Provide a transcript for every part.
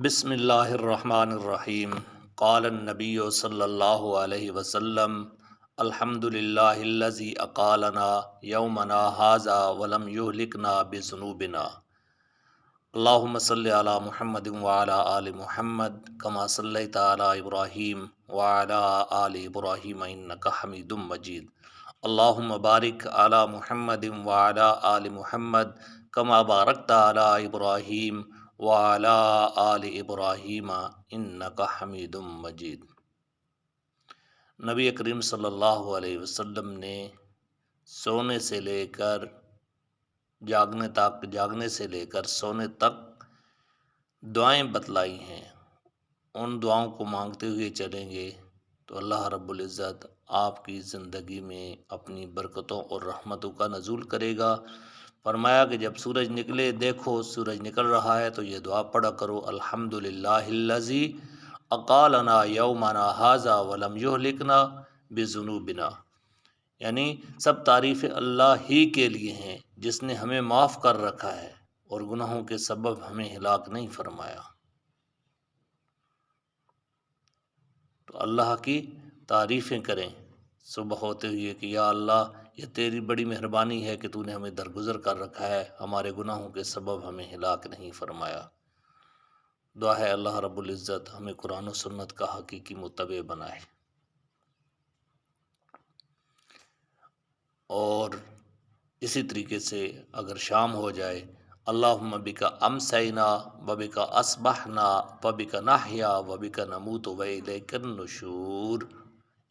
بسم اللہ الرحمن الرحیم قال النبی صلی اللہ علیہ وسلم الحمد للہ الذی اقالنا یومنا ھذا ولم یہلکنا بذنوبنا اللہم صلی علی محمد وعلی آل محمد کما صلیت علی ابراہیم وعلی آل ابراہیم انک حمید مجید اللہم بارک علی محمد وعلی آل محمد کما بارکت علی ابراہیم وعلی آل ابراہیم انک حمید مجید۔ نبی کریم صلی اللہ علیہ وسلم نے سونے سے لے کر جاگنے سے لے کر سونے تک دعائیں بتلائی ہیں۔ ان دعاؤں کو مانگتے ہوئے چلیں گے تو اللہ رب العزت آپ کی زندگی میں اپنی برکتوں اور رحمتوں کا نزول کرے گا۔ فرمایا کہ جب سورج نکلے، دیکھو سورج نکل رہا ہے تو یہ دعا پڑھا کرو، الحمدللہ الذی اقالنا یومنا ھذا ولم یہلکنا بذنوبنا، یعنی سب تعریفیں اللہ ہی کے لیے ہیں جس نے ہمیں معاف کر رکھا ہے اور گناہوں کے سبب ہمیں ہلاک نہیں فرمایا۔ تو اللہ کی تعریفیں کریں صبح ہوتے ہوئے کہ یا اللہ یہ تیری بڑی مہربانی ہے کہ تو نے ہمیں درگزر کر رکھا ہے، ہمارے گناہوں کے سبب ہمیں ہلاک نہیں فرمایا۔ دعا ہے اللہ رب العزت ہمیں قرآن و سنت کا حقیقی متبع بنائے۔ اور اسی طریقے سے اگر شام ہو جائے، اللہم بک امسینا وبک اصبحنا وبک نحیا وبک نموت والیک النشور،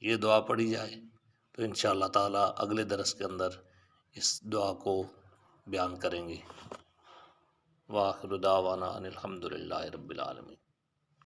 یہ دعا پڑھی جائے تو انشاءاللہ تعالی اگلے درس کے اندر اس دعا کو بیان کریں گے۔ وآخر دعوانا ان الحمدللہ رب العالمین۔